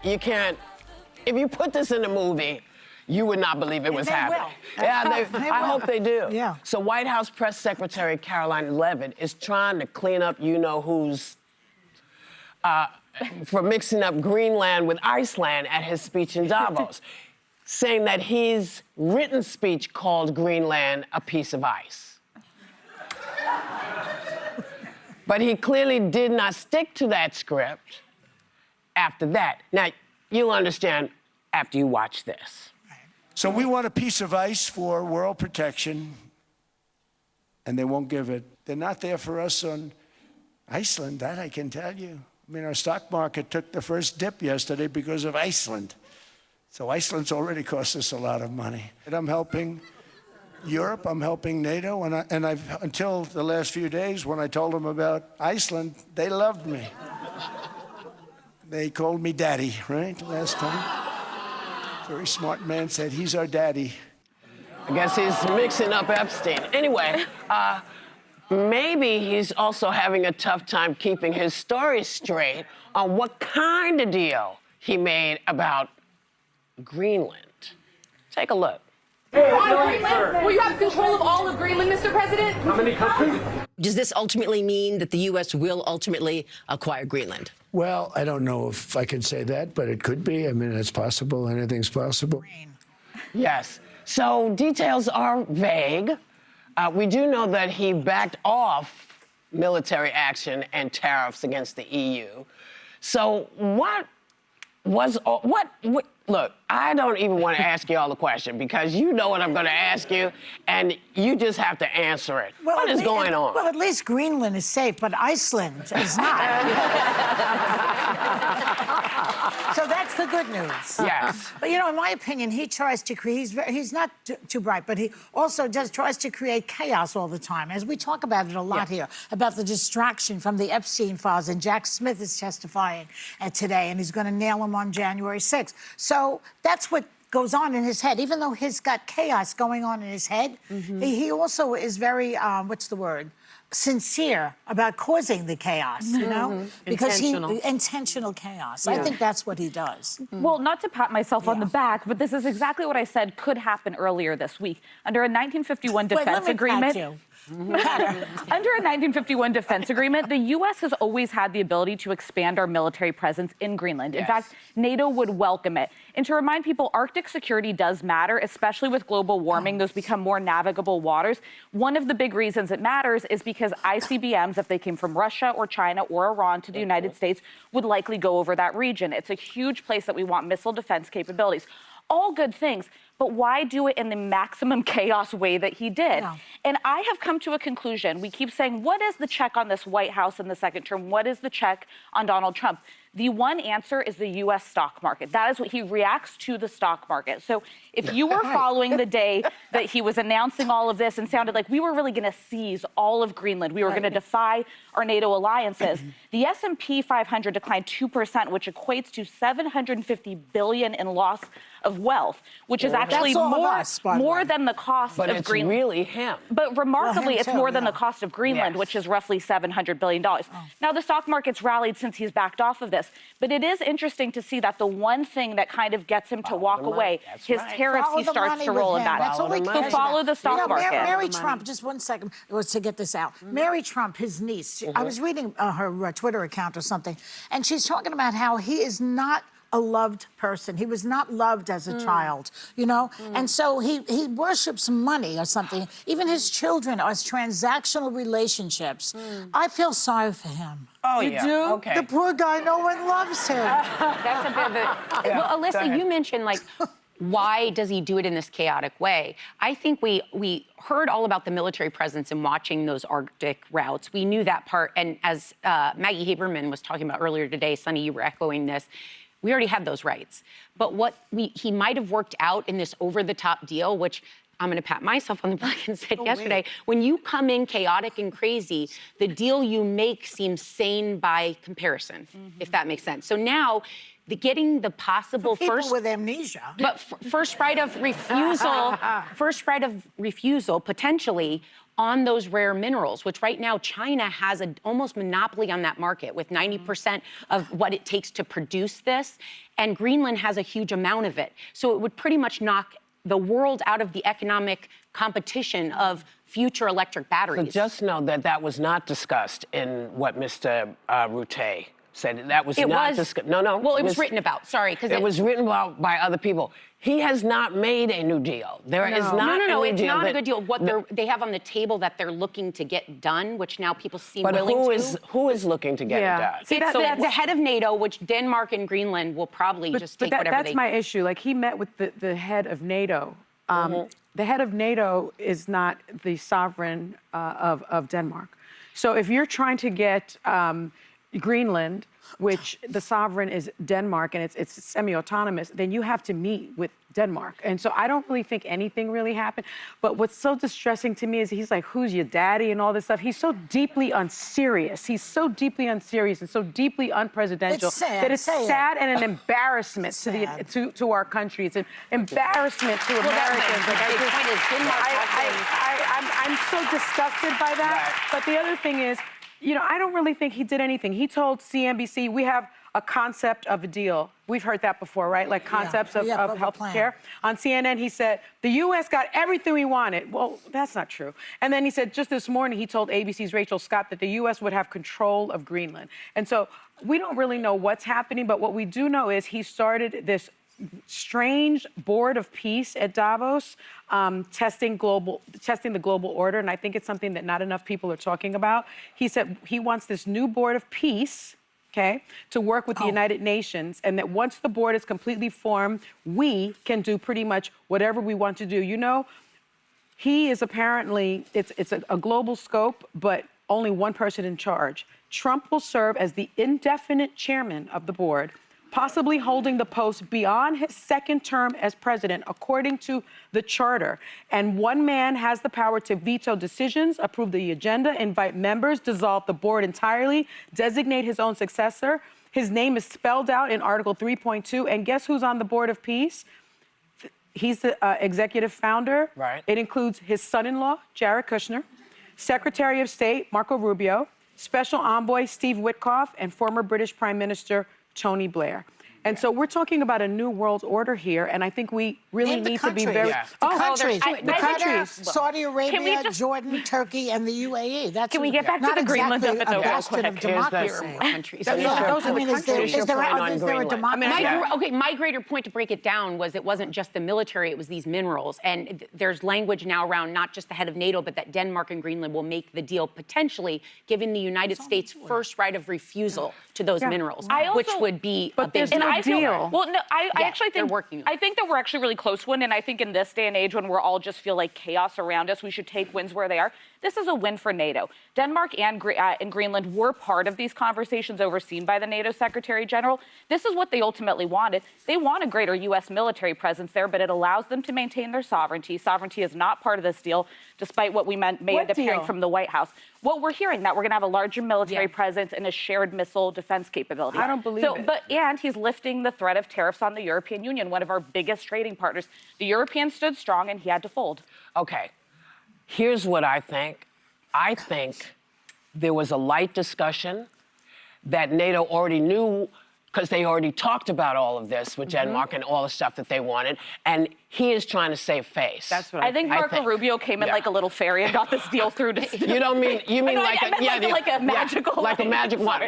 You can't, if you put this in a movie, you would not believe it was happening. Will. Yeah, I hope they do. Yeah. So White House Press Secretary Caroline Leavitt is trying to clean up you-know-who's for mixing up Greenland with Iceland at his speech in Davos, saying that his written speech called Greenland a piece of ice. But he clearly did not stick to that script after that. Now, you'll understand after you watch this. So we want a piece of ice for world protection, and they won't give it. They're not there for us on Iceland, that I can tell you. I mean, our stock market took the first dip yesterday because of Iceland. So Iceland's already cost us a lot of money. And I'm helping Europe, I'm helping NATO, and I've until the last few days when I told them about Iceland, they loved me. They called me daddy, right, last time. Very smart man said, he's our daddy. I guess he's mixing up Epstein. Anyway, maybe he's also having a tough time keeping his story straight on what kind of deal he made about Greenland. Take a look. Will you have control of all of Greenland, Mr. President? How many countries? Does this ultimately mean that the U.S. will ultimately acquire Greenland? Well, I don't know if I can say that, but it could be. I mean, it's possible. Anything's possible. Yes. So details are vague. We do know that he backed off military action and tariffs against the EU. So look, I don't even want to ask you all the question because you know what I'm going to ask you, and you just have to answer it. Well, what is going on? Well, at least Greenland is safe, but Iceland is not. So that's the good news. Yes. But, you know, in my opinion, he tries to create, he's not too bright, but he also tries to create chaos all the time. As we talk about it a lot here, about the distraction from the Epstein files, and Jack Smith is testifying today, and he's going to nail him on January 6th. So that's what goes on in his head. Even though he's got chaos going on in his head, he also is very, what's the word? Sincere about causing the chaos, you know? Because intentional chaos. I think that's what he does. Well, not to pat myself on the back, but this is exactly what I said could happen earlier this week. Under a 1951 defense agreement. Under a 1951 defense agreement, the U.S. has always had the ability to expand our military presence in Greenland. In fact, NATO would welcome it. And to remind people, Arctic security does matter, especially with global warming. Those become more navigable waters. One of the big reasons it matters is because ICBMs, if they came from Russia or China or Iran to the United States, would likely go over that region. It's a huge place that we want missile defense capabilities. All good things, but why do it in the maximum chaos way that he did? Yeah. And I have come to a conclusion. We keep saying, what is the check on this White House in the second term? What is the check on Donald Trump? The one answer is the U.S. stock market. That is what he reacts to, the stock market. So if you were following the day that he was announcing all of this and sounded like we were really going to seize all of Greenland, we were going to defy our NATO alliances, the S&P 500 declined 2%, which equates to $750 billion in loss of wealth, which is actually more than the cost but of it's Greenland. Really him. But remarkably, him it's too, more than the cost of Greenland, which is roughly $700 billion. Now, the stock market's rallied since he's backed off of this. But it is interesting to see that the one thing that kind of gets him to walk away, his tariffs, he starts to roll him back. That's all he cares So follow about. the stock market. Mary Trump, just one second to get this out. Mary Trump, his niece, I was reading her Twitter account or something, and she's talking about how he is not a loved person. He was not loved as a child, you know? And so he worships money or something. Even his children are transactional relationships. I feel sorry for him. Oh, you do? Okay. The poor guy, no one loves him. That's a bit of a... Well, Alyssa, you mentioned, like, why does he do it in this chaotic way? I think we heard all about the military presence and watching those Arctic routes. We knew that part. And as Maggie Haberman was talking about earlier today, Sonny, you were echoing this, we already had those rights. But what he might have worked out in this over-the-top deal, which I'm going to pat myself on the back and said yesterday, when you come in chaotic and crazy, the deal you make seems sane by comparison, if that makes sense. So now, getting the possible People with amnesia. But first right of refusal potentially on those rare minerals, which right now China has an almost monopoly on that market with 90% of what it takes to produce this. And Greenland has a huge amount of it. So it would pretty much knock the world out of the economic competition of future electric batteries. So just know that that was not discussed in what Mr. Rutte said. That was not discussed. No. Well, it was written about. Sorry, because it was written about by other people. He has not made a new deal. There is not no, a new it's deal. not a good deal. What they have on the table that they're looking to get done, which now people seem But willing to. who is looking to get it done? See, so the head of NATO, which Denmark and Greenland will probably just take whatever that's my issue. Like, he met with the head of NATO. The head of NATO is not the sovereign of Denmark. So if you're trying to get Greenland, which the sovereign is Denmark, and it's semi-autonomous, then you have to meet with Denmark. And so I don't really think anything really happened. But what's so distressing to me is he's like, who's your daddy and all this stuff. He's so deeply unserious. He's so deeply unserious and so deeply unpresidential that it's sad and an embarrassment to our country. It's an embarrassment to Americans. I'm so disgusted by that. Right. But the other thing is, you know, I don't really think he did anything. He told CNBC, we have a concept of a deal. We've heard that before, right? Like concepts of health care. On CNN, he said, the U.S. got everything we wanted. Well, that's not true. And then he said, just this morning, he told ABC's Rachel Scott that the U.S. would have control of Greenland. And so we don't really know what's happening, but what we do know is he started this strange board of peace at Davos, testing the global order, and I think it's something that not enough people are talking about. He said he wants this new board of peace, okay, to work with the United Nations, and that once the board is completely formed, we can do pretty much whatever we want to do. You know, he is apparently, it's a global scope, but only one person in charge. Trump will serve as the indefinite chairman of the board, possibly holding the post beyond his second term as president, according to the charter. And one man has the power to veto decisions, approve the agenda, invite members, dissolve the board entirely, designate his own successor. His name is spelled out in Article 3.2. And guess who's on the Board of Peace? He's the executive founder. Right. It includes his son-in-law, Jared Kushner, Secretary of State, Marco Rubio, Special Envoy, Steve Witkoff, and former British Prime Minister, Tony Blair. And so we're talking about a new world order here, and I think we really need to be very... The countries. Saudi Arabia, Jordan, Turkey, and the UAE. That's can we get back to the Greenland of it, though, real quick? Of democracy. Countries. Those are the countries. Is there a democracy? My greater point to break it down was it wasn't just the military, it was these minerals. And there's language now around not just the head of NATO, but that Denmark and Greenland will make the deal potentially, giving the United States first right of refusal to those minerals, which would be a big deal. I actually think that we're actually really close to one, and I think in this day and age when we're all just feel like chaos around us, we should take wins where they are. This is a win for NATO. Denmark and Greenland were part of these conversations overseen by the NATO Secretary General. This is what they ultimately wanted. They want a greater U.S. military presence there, but it allows them to maintain their sovereignty. Sovereignty is not part of this deal, despite what we may end up hearing from the White House. What we're hearing, that we're going to have a larger military presence and a shared missile defense capability. I don't believe it. And he's lifting the threat of tariffs on the European Union, one of our biggest trading partners. The Europeans stood strong, and he had to fold. Okay. Here's what I think. I think there was a light discussion that NATO already knew, because they already talked about all of this with Denmark and all the stuff that they wanted, and he is trying to save face. That's what I think. Marco Rubio came in like a little fairy and got this deal through to... You mean like a magical... Like a magic wand.